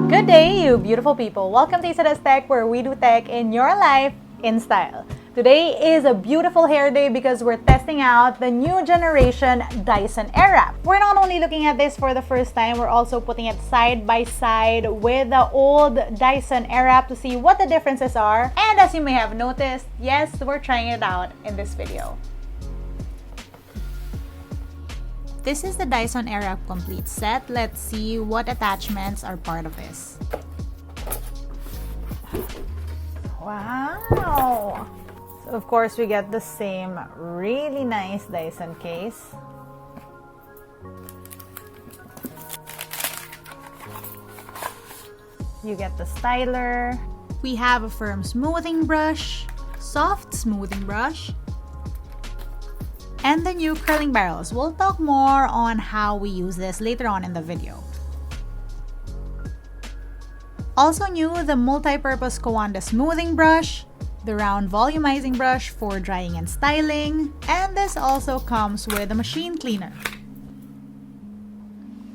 Good day, you beautiful people. Welcome to LAZADA's Tech, where we do tech in your life in style. Today is a beautiful hair day because we're testing out the new generation Dyson Airwrap. We're not only looking at this for the first time, we're also putting it side by side with the old Dyson Airwrap to see what the differences are. And as you may have noticed, yes, we're trying it out in this video. This is the Dyson Airwrap complete set. Let's see what attachments are part of this. Wow! So of course, we get the same really nice Dyson case. You get the styler. We have a firm smoothing brush, soft smoothing brush, and the new curling barrels. We'll talk more on how we use this later on in the video. Also new, the multi-purpose Kawanda smoothing brush, the round volumizing brush for drying and styling, and this also comes with a machine cleaner.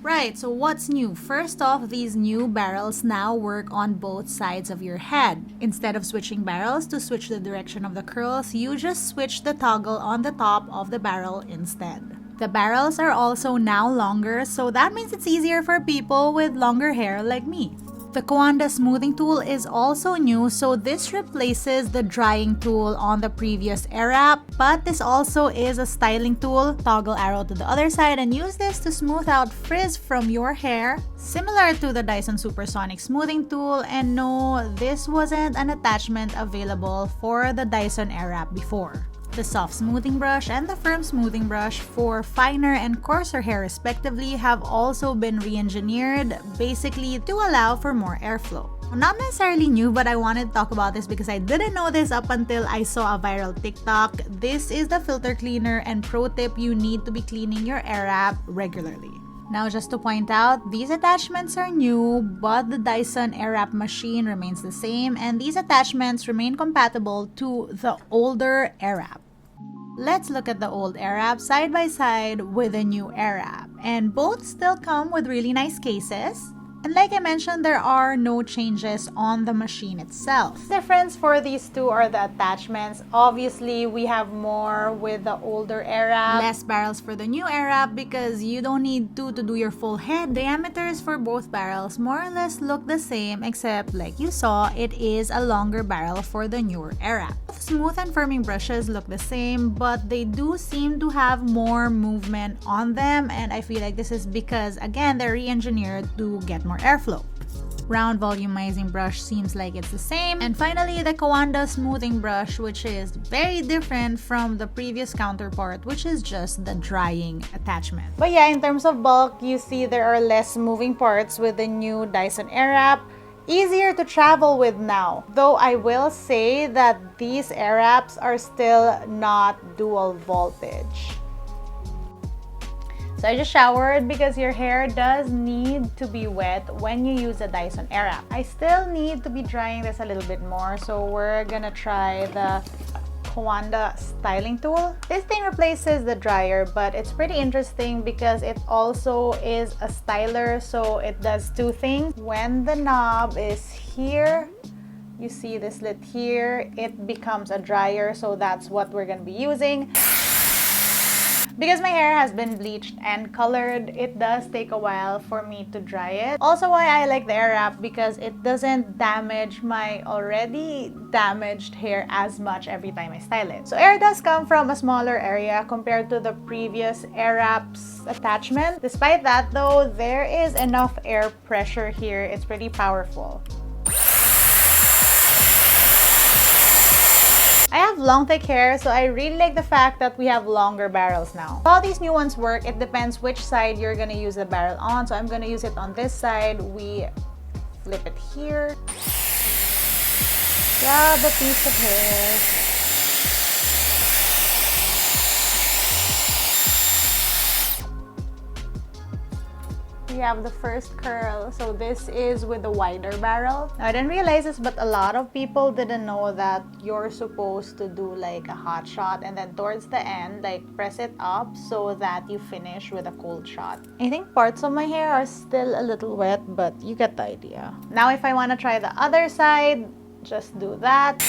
Right, so what's new? First off, these new barrels now work on both sides of your head. Instead of switching barrels to switch the direction of the curls, you just switch the toggle on the top of the barrel instead. The barrels are also now longer, so that means it's easier for people with longer hair like me. The Kawanda smoothing tool is also new, so this replaces the drying tool on the previous Airwrap, but this also is a styling tool. Toggle arrow to the other side and use this to smooth out frizz from your hair, similar to the Dyson Supersonic smoothing tool. And no, this wasn't an attachment available for the Dyson Airwrap before. The soft smoothing brush and the firm smoothing brush for finer and coarser hair respectively have also been re-engineered, basically to allow for more airflow. Not necessarily new, but I wanted to talk about this because I didn't know this up until I saw a viral TikTok. This is the filter cleaner, and pro tip, you need to be cleaning your Airwrap regularly. Now, just to point out, these attachments are new, but the Dyson Airwrap machine remains the same, and these attachments remain compatible to the older Airwrap. Let's look at the old Airwrap side by side with the new Airwrap, and both still come with really nice cases. And like I mentioned, there are no changes on the machine itself. The difference for these two are the attachments. Obviously, we have more with the older Airwrap. Less barrels for the new Airwrap because you don't need two to do your full head. Diameters for both barrels more or less look the same, except like you saw, it is a longer barrel for the newer Airwrap. Both smooth and firming brushes look the same, but they do seem to have more movement on them, and I feel like this is because, again, they're re-engineered to get more airflow. Round volumizing brush seems like it's the same. And finally, the Kawanda smoothing brush, which is very different from the previous counterpart, which is just the drying attachment. But yeah, in terms of bulk, you see there are less moving parts with the new Dyson Airwrap. Easier to travel with now. Though I will say that these Airwraps are still not dual voltage. So I just showered because your hair does need to be wet when you use a Dyson Airwrap. I still need to be drying this a little bit more, so we're gonna try the Kawanda styling tool. This thing replaces the dryer, but it's pretty interesting because it also is a styler, so it does two things. When the knob is here, you see the slit here, it becomes a dryer, so that's what we're gonna be using. Because my hair has been bleached and colored, it does take a while for me to dry it. Also why I like the Airwrap, because it doesn't damage my already damaged hair as much every time I style it. So air does come from a smaller area compared to the previous Airwrap's attachment. Despite that though, there is enough air pressure here. It's pretty powerful. I have long thick hair, so I really like the fact that we have longer barrels now. How these new ones work, it depends which side you're gonna use the barrel on. So I'm gonna use it on this side. We flip it here. Grab a piece of hair. we have the first curl. So this is with the wider barrel. I didn't realize this, but a lot of people didn't know that you're supposed to do like a hot shot and then towards the end, like press it up so that you finish with a cold shot. I think parts of my hair are still a little wet, but you get the idea. Now if I want to try the other side, just do that.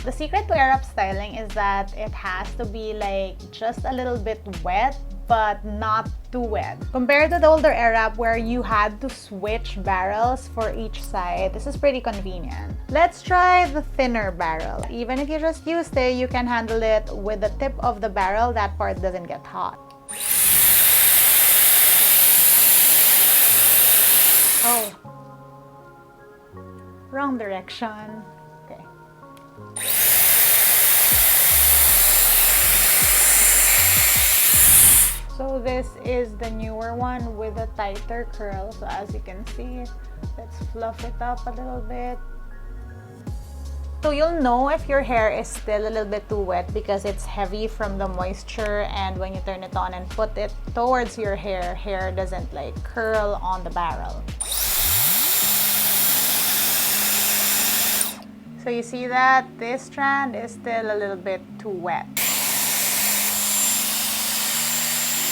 The secret to Airwrap styling is that it has to be like just a little bit wet, but not too wet. Compared to the older Airwrap where you had to switch barrels for each side, this is pretty convenient. Let's try the thinner barrel. Even if you just used it, you can handle it with the tip of the barrel. That part doesn't get hot. Oh, wrong direction. Okay. So this is the newer one with a tighter curl. So as you can see, let's fluff it up a little bit. So you'll know if your hair is still a little bit too wet because it's heavy from the moisture, and when you turn it on and put it towards your hair doesn't like curl on the barrel. So you see that this strand is still a little bit too wet.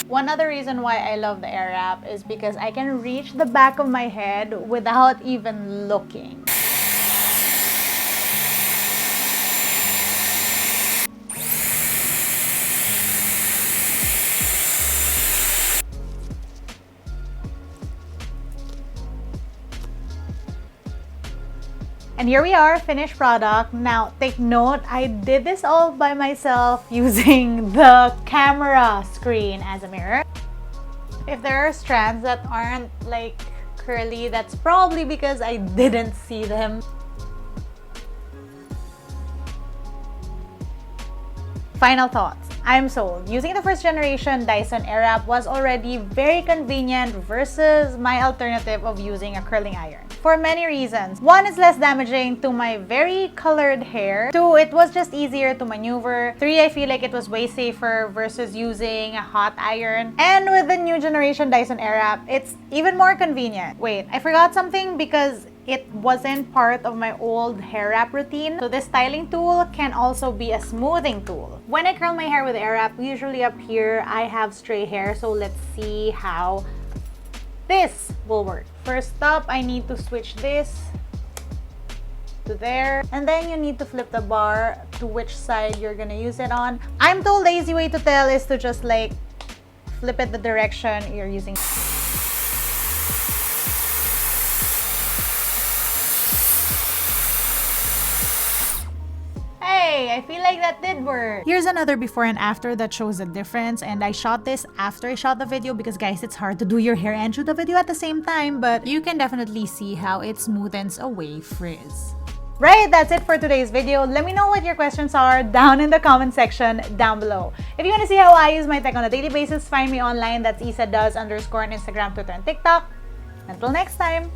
One other reason why I love the Airwrap is because I can reach the back of my head without even looking. And here we are, finished product. Now, take note, I did this all by myself using the camera screen as a mirror. If there are strands that aren't like curly, that's probably because I didn't see them. Final thoughts. I'm sold. Using the first generation Dyson Airwrap was already very convenient versus my alternative of using a curling iron. For many reasons. One, it's less damaging to my very colored hair. Two, it was just easier to maneuver. Three, I feel like it was way safer versus using a hot iron. And with the new generation Dyson Airwrap, it's even more convenient. Wait, I forgot something because it wasn't part of my old hair wrap routine. So this styling tool can also be a smoothing tool. When I curl my hair with Airwrap, usually up here I have stray hair. So let's see how this will work. First up, I need to switch this to there, and then you need to flip the bar to which side you're gonna use it on. I'm told the easy way to tell is to just like flip it the direction you're using. I feel like that did work. Here's another before and after that shows the difference, and I shot this after I shot the video because guys, it's hard to do your hair and shoot the video at the same time, but you can definitely see how it smoothens away frizz. Right, that's it for today's video. Let me know what your questions are down in the comment section down below. If you want to see how I use my tech on a daily basis, find me online. That's isadoes_ on Instagram, Twitter, and TikTok. Until next time.